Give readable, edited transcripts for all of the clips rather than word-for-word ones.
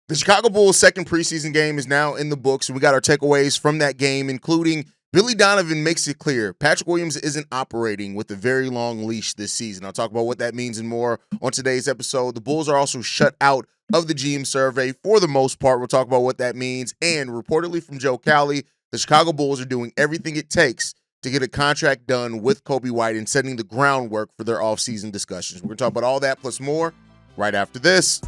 The Chicago Bulls' second preseason game is now in the books, and we got our takeaways from that game, including Billy Donovan makes it clear Patrick Williams isn't operating with a very long leash this season. I'll talk about what that means and more on today's episode. The Bulls are also shut out of the GM survey for the most part. We'll talk about what that means. And reportedly from Joe Cali, the Chicago Bulls are doing everything it takes to get a contract done with Coby White and setting the groundwork for their offseason discussions. We're going to talk about all that plus more right after this.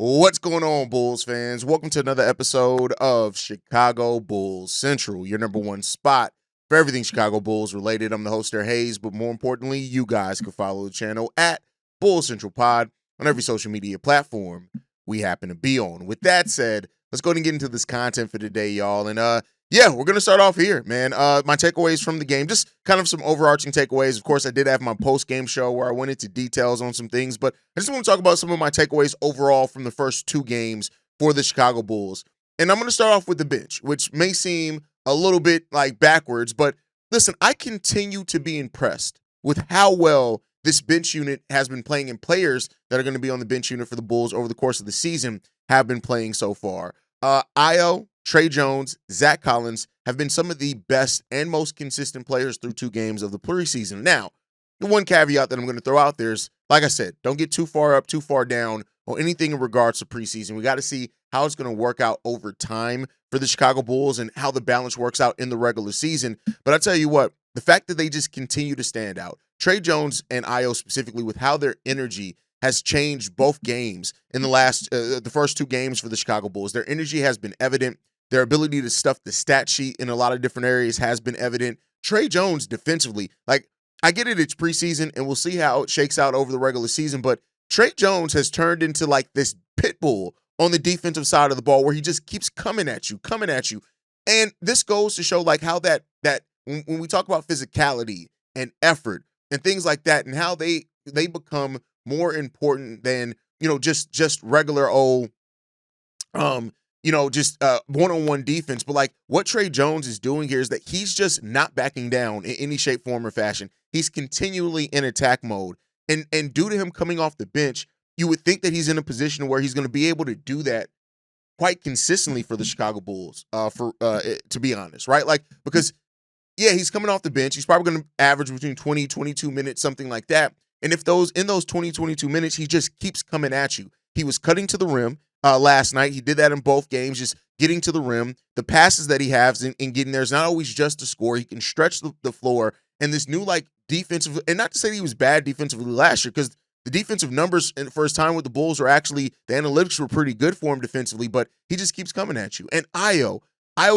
What's going on, Bulls fans? Welcome to another episode of Chicago Bulls Central, your number one spot for everything Chicago Bulls related. I'm the host there, Hayes, but more importantly, you guys can follow the channel at Bulls Central Pod on every social media platform we happen to be on. With that said, let's go ahead and get into this content for today, y'all. And yeah, we're going to start off here, man. My takeaways from the game, just kind of some overarching takeaways. Of course, I did have my post-game show where I went into details on some things, but I just want to talk about some of my takeaways overall from the first two games for the Chicago Bulls. And I'm going to start off with the bench, which may seem a little bit like backwards, but listen, I continue to be impressed with how well this bench unit has been playing, and players that are going to be on the bench unit for the Bulls over the course of the season have been playing so far. Ayo, Trey Jones, Zach Collins have been some of the best and most consistent players through two games of the preseason. Now, the one caveat that I'm going to throw out there is, like I said, don't get too far up, too far down on anything in regards to preseason. We got to see how it's going to work out over time for the Chicago Bulls and how the balance works out in the regular season. But I tell you what, the fact that they just continue to stand out, Trey Jones and Ayo specifically, with how their energy has changed both games in the first two games for the Chicago Bulls. Their energy has been evident. Their ability to stuff the stat sheet in a lot of different areas has been evident. Trey Jones defensively, like, I get it, it's preseason, and we'll see how it shakes out over the regular season, but Trey Jones has turned into like this pit bull on the defensive side of the ball where he just keeps coming at you. And this goes to show like how that when we talk about physicality and effort and things like that and how they become more important than, just regular old one-on-one defense. But like what Trey Jones is doing here is that he's just not backing down in any shape, form, or fashion. He's continually in attack mode. And due to him coming off the bench, you would think that he's in a position where he's going to be able to do that quite consistently for the Chicago Bulls, to be honest, right? Like, because, yeah, he's coming off the bench. He's probably going to average between 20, 22 minutes, something like that. And if in those 20, 22 minutes, he just keeps coming at you. He was cutting to the rim last night. He did that in both games, just getting to the rim. The passes that he has in getting there is not always just to score. He can stretch the floor. And this new, like, defensive, and not to say that he was bad defensively last year, because the defensive numbers for his time with the Bulls are actually, the analytics were pretty good for him defensively, but he just keeps coming at you. And Ayo,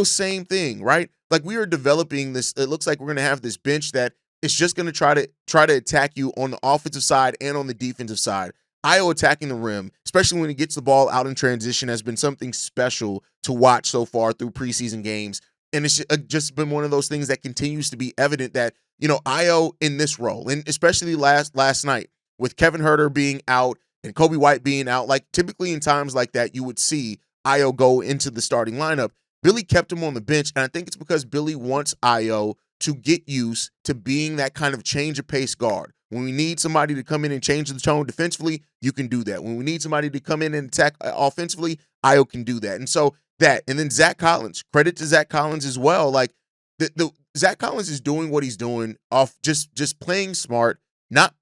same thing, right? Like, we are developing this, it looks like we're going to have this bench that is just going to try to attack you on the offensive side and on the defensive side. Ayo attacking the rim, especially when he gets the ball out in transition, has been something special to watch so far through preseason games. And it's just been one of those things that continues to be evident that, Ayo in this role, and especially last night with Kevin Huerter being out and Coby White being out, like typically in times like that, you would see Ayo go into the starting lineup. Billy kept him on the bench, and I think it's because Billy wants Ayo to get used to being that kind of change of pace guard. When we need somebody to come in and change the tone defensively, you can do that. When we need somebody to come in and attack offensively, Ayo can do that. And so that, and then Zach Collins, credit to Zach Collins as well. Like the Zach Collins is doing what he's doing off just playing smart, not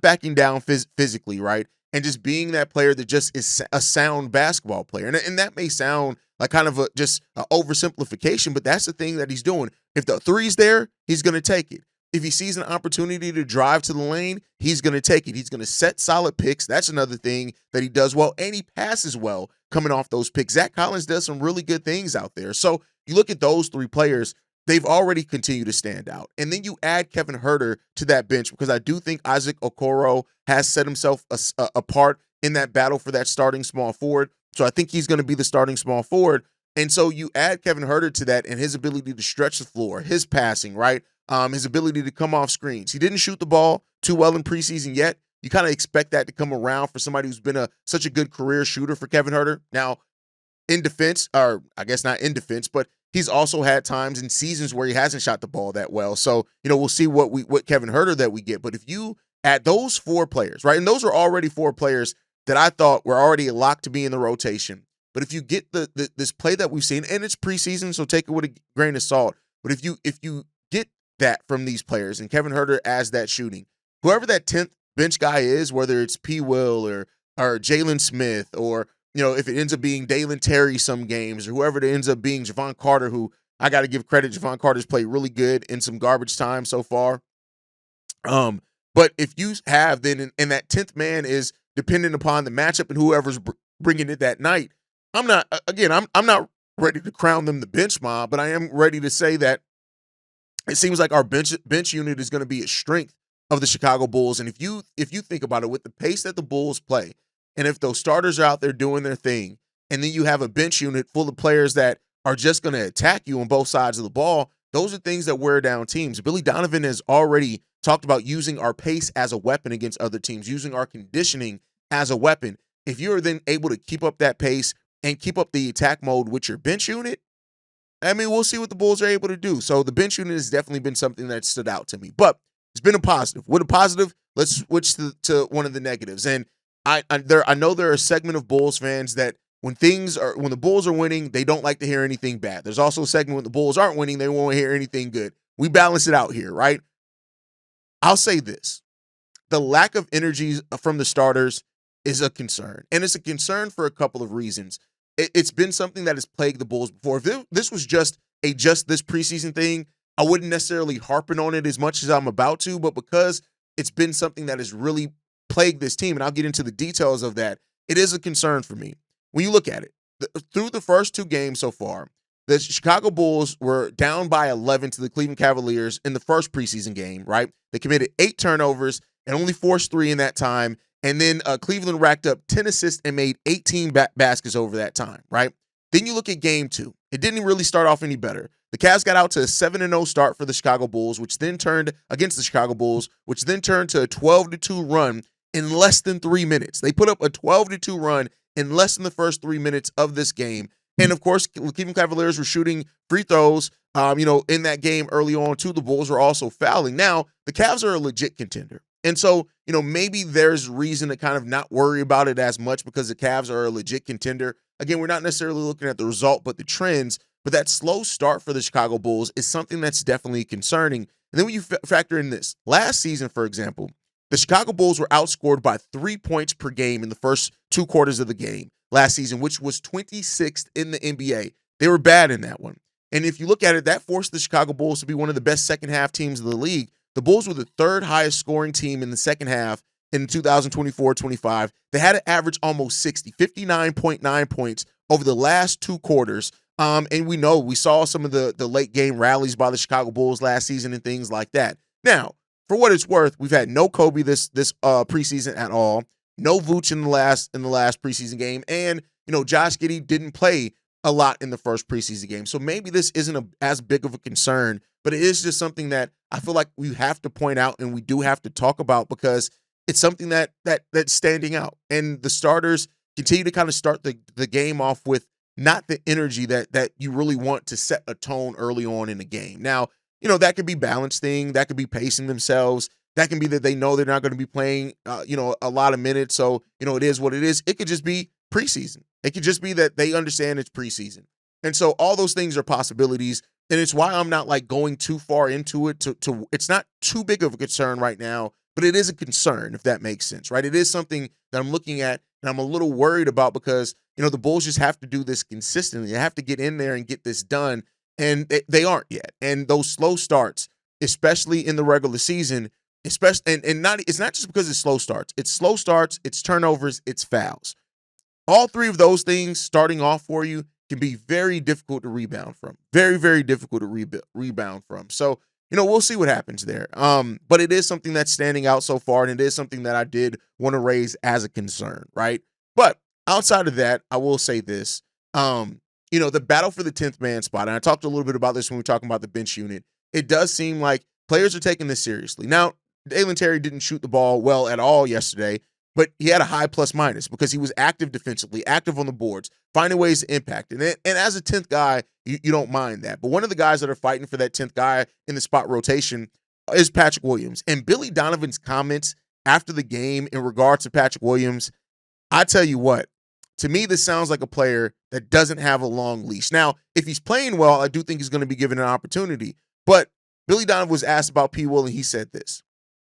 backing down physically, right? And just being that player that just is a sound basketball player. And that may sound like kind of just an oversimplification, but that's the thing that he's doing. If the three's there, he's going to take it. If he sees an opportunity to drive to the lane, he's going to take it. He's going to set solid picks. That's another thing that he does well, and he passes well coming off those picks. Zach Collins does some really good things out there. So you look at those three players, they've already continued to stand out. And then you add Kevin Huerter to that bench, because I do think Isaac Okoro has set himself apart in that battle for that starting small forward. So I think he's going to be the starting small forward. And so you add Kevin Huerter to that and his ability to stretch the floor, his passing, right? His ability to come off screens. He didn't shoot the ball too well in preseason yet. You kind of expect that to come around for somebody who's been such a good career shooter for Kevin Huerter. Now, in defense, or I guess not in defense, but he's also had times in seasons where he hasn't shot the ball that well. So, we'll see what Kevin Huerter that we get. But if you add those 4 players, right, and those are already 4 players that I thought were already locked to be in the rotation. But if you get this play that we've seen, and it's preseason, so take it with a grain of salt. But if you get that from these players, and Kevin Huerter as that shooting, whoever that 10th bench guy is, whether it's P. Will or Jalen Smith, or if it ends up being Dalen Terry some games, or whoever it ends up being, Javon Carter, who I got to give credit, Javon Carter's played really good in some garbage time so far. But if you have then, and that 10th man is dependent upon the matchup and whoever's bringing it that night, I'm not ready to crown them the bench mob, but I am ready to say that it seems like our bench unit is going to be a strength of the Chicago Bulls. And if you think about it, with the pace that the Bulls play, and if those starters are out there doing their thing, and then you have a bench unit full of players that are just going to attack you on both sides of the ball, those are things that wear down teams. Billy Donovan has already talked about using our pace as a weapon against other teams, using our conditioning as a weapon. If you're then able to keep up that pace and keep up the attack mode with your bench unit, I mean, we'll see what the Bulls are able to do. So the bench unit has definitely been something that stood out to me. But it's been a positive. With a positive, let's switch to one of the negatives. And I know there are a segment of Bulls fans that when the Bulls are winning, they don't like to hear anything bad. There's also a segment when the Bulls aren't winning, they won't hear anything good. We balance it out here, right? I'll say this. The lack of energy from the starters is a concern. And it's a concern for a couple of reasons. It's been something that has plagued the Bulls before. If this was just this preseason thing, I wouldn't necessarily harping on it as much as I'm about to, but because it's been something that has really plagued this team, and I'll get into the details of that, it is a concern for me. When you look at it, through the first 2 games so far, the Chicago Bulls were down by 11 to the Cleveland Cavaliers in the first preseason game, right? They committed 8 turnovers and only forced 3 in that time. And then Cleveland racked up 10 assists and made 18 baskets over that time, right? Then you look at game 2. It didn't really start off any better. The Cavs got out to a 7-0 start for the Chicago Bulls, which then turned against the Chicago Bulls, which then turned to a 12-2 run in less than 3 minutes. They put up a 12-2 run in less than the first 3 minutes of this game. And of course, Cleveland Cavaliers were shooting free throws, in that game early on too. The Bulls were also fouling. Now, the Cavs are a legit contender. And so, maybe there's reason to kind of not worry about it as much because the Cavs are a legit contender. Again, we're not necessarily looking at the result, but the trends. But that slow start for the Chicago Bulls is something that's definitely concerning. And then when you factor in this, last season, for example, the Chicago Bulls were outscored by 3 points per game in the first 2 quarters of the game last season, which was 26th in the NBA. They were bad in that one. And if you look at it, that forced the Chicago Bulls to be one of the best second half teams in the league. The Bulls were the 3rd highest scoring team in the second half in 2024-25. They had to average almost 59.9 points over the last 2 quarters. And we saw some of the late game rallies by the Chicago Bulls last season and things like that. Now, for what it's worth, we've had no Coby this preseason at all. No Vooch in the last preseason game, and Josh Giddey didn't play a lot in the first preseason game. So maybe this isn't as big of a concern, but it is just something that I feel like we have to point out and we do have to talk about because it's something that's standing out. And the starters continue to kind of start the game off with not the energy that you really want to set a tone early on in the game. Now, that could be balance thing, that could be pacing themselves. That can be that they know they're not going to be playing, a lot of minutes. So, it is what it is. It could just be preseason. It could just be that they understand it's preseason. And so all those things are possibilities. And it's why I'm not like going too far into it to it's not too big of a concern right now, but it is a concern, if that makes sense, right? It is something that I'm looking at and I'm a little worried about because, the Bulls just have to do this consistently. They have to get in there and get this done. And they aren't yet. And those slow starts, especially in the regular season, especially and not it's not just because it's slow starts, it's turnovers, it's fouls. All 3 of those things starting off for you can be very difficult to rebound from. Very, very difficult to rebound from. So, we'll see what happens there. But it is something that's standing out so far, and it is something that I did want to raise as a concern, right? But outside of that, I will say this. the battle for the 10th man spot, and I talked a little bit about this when we were talking about the bench unit, it does seem like players are taking this seriously. Now, Dalen Terry didn't shoot the ball well at all yesterday, but he had a high plus minus because he was active defensively, active on the boards, finding ways to impact. And as a 10th guy, you don't mind that. But one of the guys that are fighting for that 10th guy in the spot rotation is Patrick Williams. And Billy Donovan's comments after the game in regards to Patrick Williams, I tell you what, to me, this sounds like a player that doesn't have a long leash. Now, if he's playing well, I do think he's going to be given an opportunity. But Billy Donovan was asked about P. Will, and he said this.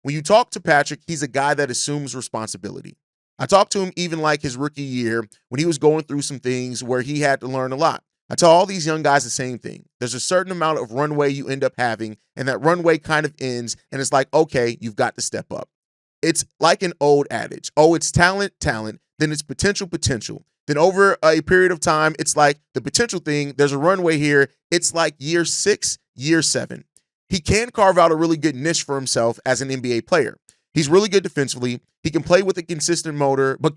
When you talk to Patrick, he's a guy that assumes responsibility. I talked to him even like his rookie year when he was going through some things where he had to learn a lot. I tell all these young guys the same thing. There's a certain amount of runway you end up having, and that runway kind of ends, and it's like, okay, you've got to step up. It's like an old adage. Oh, it's talent, then it's potential. Then over a period of time, it's like the potential thing, there's a runway here. It's like year 6, year 7. He can carve out a really good niche for himself as an NBA player. He's really good defensively. He can play with a consistent motor, but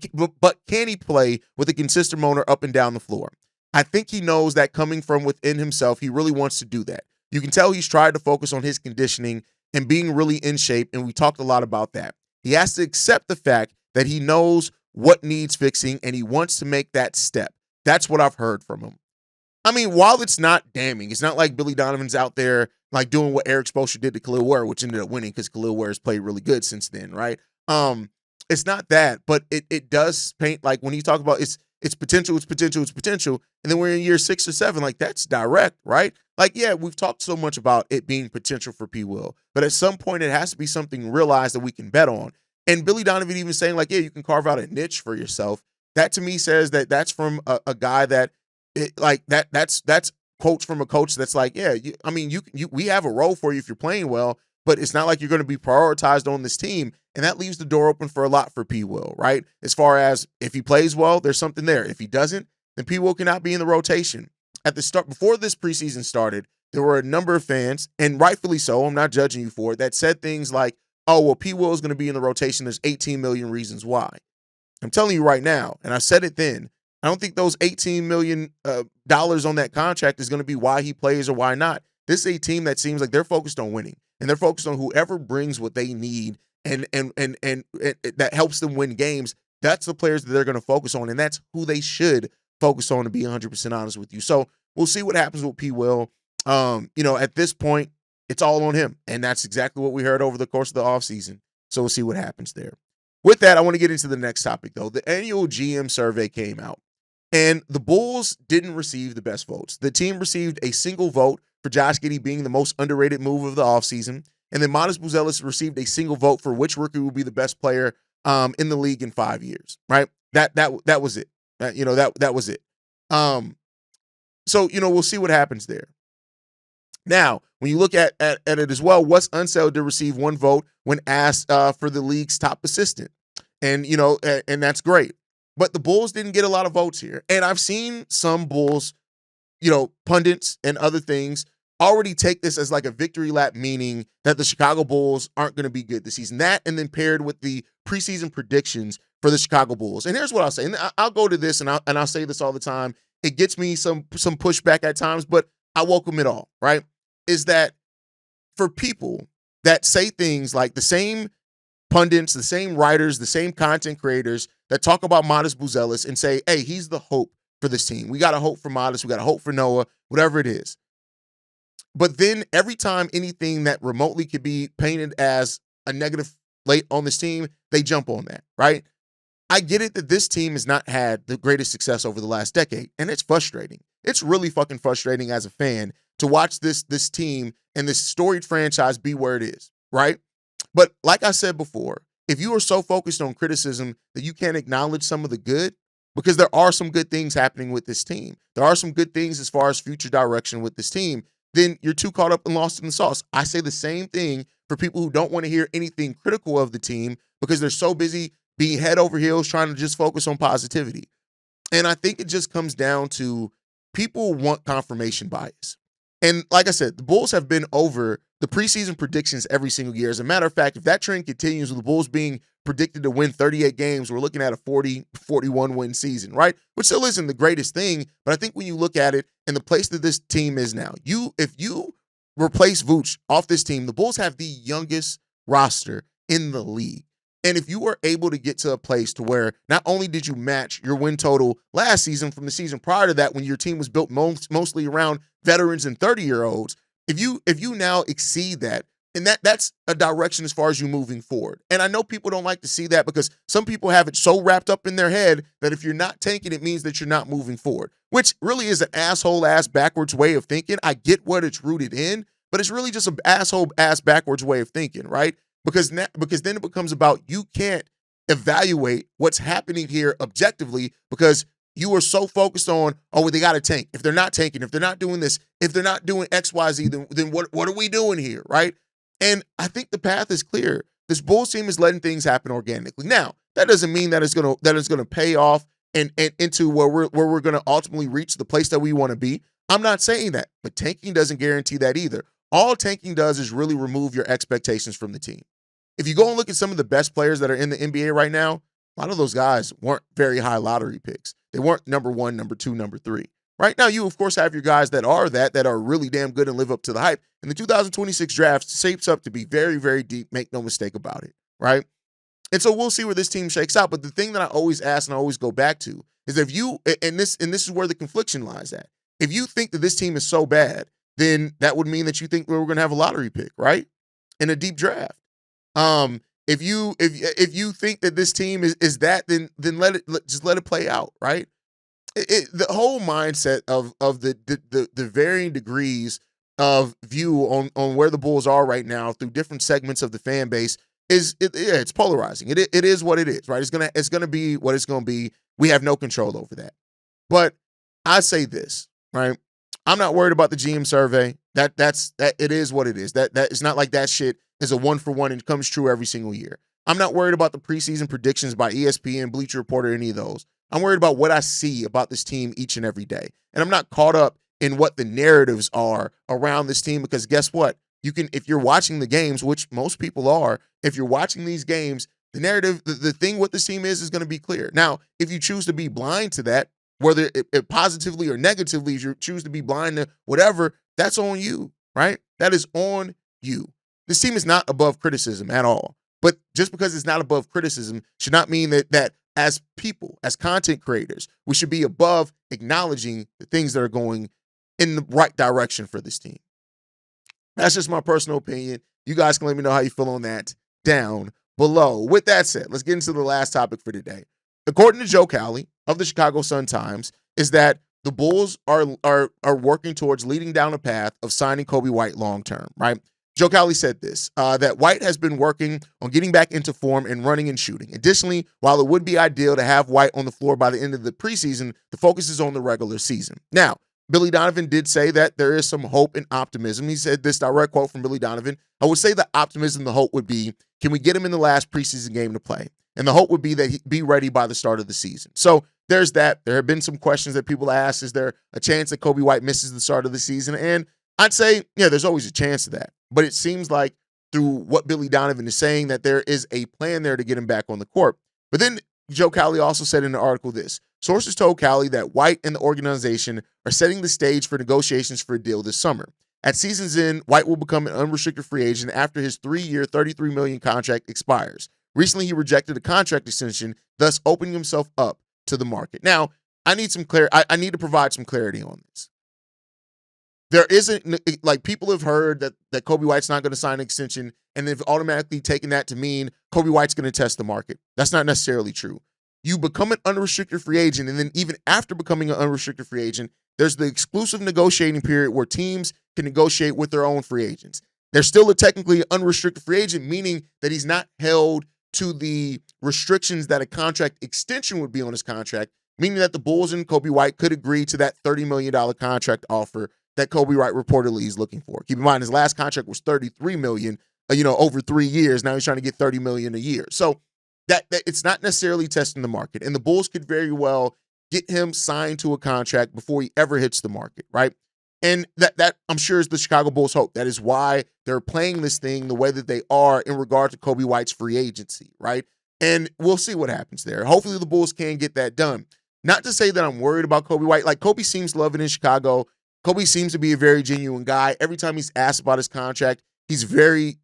can he play with a consistent motor up and down the floor? I think he knows that coming from within himself, he really wants to do that. You can tell he's tried to focus on his conditioning and being really in shape, and we talked a lot about that. He has to accept the fact that he knows what needs fixing, and he wants to make that step. That's what I've heard from him. I mean, while it's not damning, it's not like Billy Donovan's out there like doing what Eric Spoelstra did to Khalil Ware, which ended up winning because Khalil Ware has played really good since then, right? It's not that, but it does paint like when you talk about it's potential, and then we're in year 6 or 7, like that's direct, right? Like, yeah, we've talked so much about it being potential for P. Will, but at some point it has to be something realized that we can bet on. And Billy Donovan even saying like, yeah, you can carve out a niche for yourself. That to me says that that's from a guy that that's quotes from a coach that's like, yeah, we have a role for you if you're playing well, but it's not like you're going to be prioritized on this team. And that leaves the door open for a lot for P. Will, right? As far as if he plays well, there's something there. If he doesn't, then P. Will cannot be in the rotation. At the start, before this preseason started, there were a number of fans, and rightfully so, I'm not judging you for it, that said things like, oh, well, P. Will is going to be in the rotation. There's 18 million reasons why. I'm telling you right now, and I said it then, I don't think those $18 million dollars on that contract is going to be why he plays or why not. This is a team that seems like they're focused on winning, and they're focused on whoever brings what they need and that helps them win games. That's the players that they're going to focus on, and that's who they should focus on, to be 100% honest with you. So we'll see what happens with P. Will. At this point, it's all on him, and that's exactly what we heard over the course of the offseason. So we'll see what happens there. With that, I want to get into the next topic, though. The annual GM survey came out, and the Bulls didn't receive the best votes. The team received a single vote for Josh Giddey being the most underrated move of the offseason, and then Modest Buzelis received a single vote for which rookie will be the best player in the league in 5 years, right? That was it. That was it. So we'll see what happens there. Now, when you look at it as well, Wes Unseld did receive one vote when asked for the league's top assistant. And, and that's great. But the Bulls didn't get a lot of votes here. And I've seen some Bulls, pundits and other things already take this as like a victory lap, meaning that the Chicago Bulls aren't going to be good this season. That, and then paired with the preseason predictions for the Chicago Bulls. And here's what I'll say. And I'll go to this, and I'll say this all the time. It gets me some pushback at times, but I welcome it all, right? Is that for people that say things like the same pundits, the same writers, the same content creators that talk about Modest Buzelis and say, hey, he's the hope for this team. We got a hope for Modest. We got a hope for Noah, whatever it is. But then every time anything that remotely could be painted as a negative late on this team, they jump on that, right? I get it that this team has not had the greatest success over the last decade, and it's frustrating. It's really fucking frustrating as a fan to watch this team and this storied franchise be where it is, right? But like I said before, if you are so focused on criticism that you can't acknowledge some of the good, because there are some good things happening with this team, there are some good things as far as future direction with this team, then you're too caught up and lost in the sauce. I say the same thing for people who don't want to hear anything critical of the team because they're so busy being head over heels trying to just focus on positivity. And I think it just comes down to people want confirmation bias. And like I said, the Bulls have been over the preseason predictions every single year. As a matter of fact, if that trend continues with the Bulls being predicted to win 38 games, we're looking at a 41 win season, right? Which still isn't the greatest thing, but I think when you look at it and the place that this team is now, if you replace Vooch off this team, the Bulls have the youngest roster in the league. And if you were able to get to a place to where not only did you match your win total last season from the season prior to that, when your team was built mostly around veterans and 30-year-olds, if you now exceed that, and that's a direction as far as you moving forward. And I know people don't like to see that because some people have it so wrapped up in their head that if you're not tanking, it means that you're not moving forward, which really is an asshole-ass backwards way of thinking. I get what it's rooted in, but it's really just an asshole-ass backwards way of thinking, right? Because then it becomes about you can't evaluate what's happening here objectively because you are so focused on, oh, well, they got to tank. If they're not tanking, if they're not doing this, if they're not doing X, Y, Z, then what are we doing here, right? And I think the path is clear. This Bulls team is letting things happen organically. Now, that doesn't mean that it's gonna pay off and into where we're gonna ultimately reach the place that we want to be. I'm not saying that, but tanking doesn't guarantee that either. All tanking does is really remove your expectations from the team. If you go and look at some of the best players that are in the NBA right now, a lot of those guys weren't very high lottery picks. They weren't number 1, number 2, number 3. Right now, you, of course, have your guys that are really damn good and live up to the hype. And the 2026 draft shapes up to be very, very deep. Make no mistake about it, right? And so we'll see where this team shakes out. But the thing that I always ask and I always go back to is if you, and this is where the confliction lies at. If you think that this team is so bad, then that would mean that you think we're going to have a lottery pick, right? In a deep draft. If you think that this team is that, then let it play out, right? The whole mindset of the varying degrees of view on where the Bulls are right now through different segments of the fan base it's polarizing. It is what it is, right? It's gonna be what it's gonna be. We have no control over that. But I say this, right? I'm not worried about the GM survey. That it is what it is. That it's not like that shit is a 1-for-1 and comes true every single year. I'm not worried about the preseason predictions by ESPN, Bleacher Report, or any of those. I'm worried about what I see about this team each and every day. And I'm not caught up in what the narratives are around this team because guess what? If you're watching the games, which most people are, if you're watching these games, the narrative, the thing what this team is going to be clear. Now, if you choose to be blind to that, whether it positively or negatively, if you choose to be blind to whatever, that's on you, right? That is on you. This team is not above criticism at all. But just because it's not above criticism should not mean that as people, as content creators, we should be above acknowledging the things that are going in the right direction for this team. That's just my personal opinion. You guys can let me know how you feel on that down below. With that said, let's get into the last topic for today. According to Joe Cali of the Chicago Sun-Times, is that the Bulls are working towards leading down a path of signing Coby White long-term, right? Joe Cali said this, that White has been working on getting back into form and running and shooting. Additionally, while it would be ideal to have White on the floor by the end of the preseason, the focus is on the regular season. Now, Billy Donovan did say that there is some hope and optimism. He said this direct quote from Billy Donovan. I would say the optimism, the hope would be, can we get him in the last preseason game to play? And the hope would be that he'd be ready by the start of the season. So there's that. There have been some questions that people ask. Is there a chance that Coby White misses the start of the season? And I'd say, yeah, there's always a chance of that. But it seems like through what Billy Donovan is saying that there is a plan there to get him back on the court. But then Joe Cali also said in the article this, sources told Cali that White and the organization are setting the stage for negotiations for a deal this summer. At season's end, White will become an unrestricted free agent after his 3-year, $33 million contract expires. Recently, he rejected a contract extension, thus opening himself up to the market. Now, I need to provide some clarity on this. There isn't, like, people have heard that Coby White's not going to sign an extension, and they've automatically taken that to mean Coby White's going to test the market. That's not necessarily true. You become an unrestricted free agent, and then even after becoming an unrestricted free agent, there's the exclusive negotiating period where teams can negotiate with their own free agents. They're still technically an unrestricted free agent, meaning that he's not held to the restrictions that a contract extension would be on his contract, meaning that the Bulls and Coby White could agree to that $30 million contract offer that Coby White reportedly is looking for. Keep in mind, his last contract was $33 million, over 3 years. Now he's trying to get $30 million a year. So that it's not necessarily testing the market. And the Bulls could very well get him signed to a contract before he ever hits the market, right? And that I'm sure is the Chicago Bulls' hope. That is why they're playing this thing the way that they are in regard to Coby White's free agency, right? And we'll see what happens there. Hopefully the Bulls can get that done. Not to say that I'm worried about Coby White. Like, Coby seems to love it in Chicago. Coby seems to be a very genuine guy. Every time he's asked about his contract, he's very,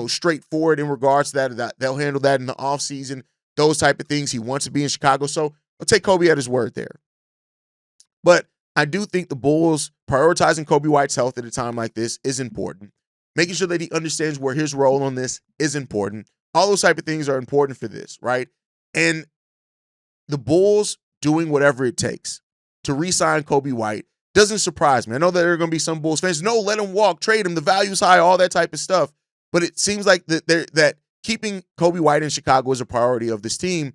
straightforward in regards to that. They'll handle that in the offseason, those type of things. He wants to be in Chicago. So I'll take Coby at his word there. But I do think the Bulls prioritizing Coby White's health at a time like this is important. Making sure that he understands where his role on this is important. All those type of things are important for this, right? And the Bulls doing whatever it takes to re-sign Coby White doesn't surprise me. I know that there are going to be some Bulls fans, no, let him walk, trade him, the value's high, all that type of stuff. But it seems like that keeping Coby White in Chicago is a priority of this team.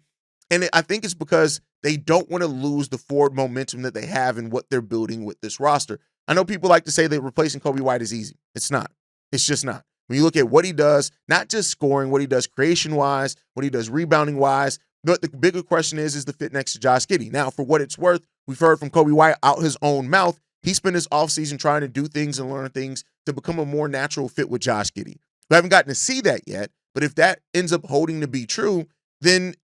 And I think it's because they don't want to lose the forward momentum that they have in what they're building with this roster. I know people like to say that replacing Coby White is easy. It's not. It's just not. When you look at what he does, not just scoring, what he does creation-wise, what he does rebounding-wise, but the bigger question is the fit next to Josh Giddey. Now, for what it's worth, we've heard from Coby White out his own mouth. He spent his offseason trying to do things and learn things to become a more natural fit with Josh Giddey. We haven't gotten to see that yet, but if that ends up holding to be true, then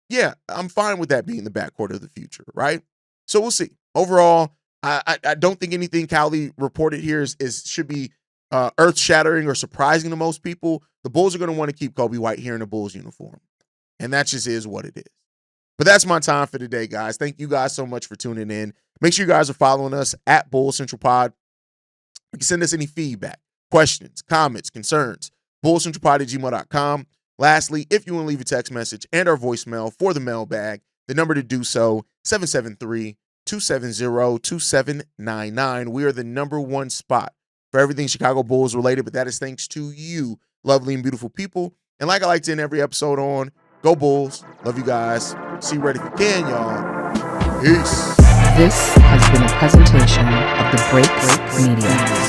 yeah, I'm fine with that being the backcourt of the future, right? So we'll see. Overall, I don't think anything Cali reported here should be earth-shattering or surprising to most people. The Bulls are going to want to keep Coby White here in a Bulls uniform, and that just is what it is. But that's my time for today, guys. Thank you guys so much for tuning in. Make sure you guys are following us at Bulls Central Pod. You can send us any feedback, questions, comments, concerns, bullscentralpod@gmail.com. Lastly, if you want to leave a text message and our voicemail for the mailbag, the number to do so, 773-270-2799. We are the #1 spot for everything Chicago Bulls related, but that is thanks to you, lovely and beautiful people. And like I like to end every episode on, go Bulls. Love you guys. See you right if you can, y'all. Peace. This has been a presentation of the Break Media.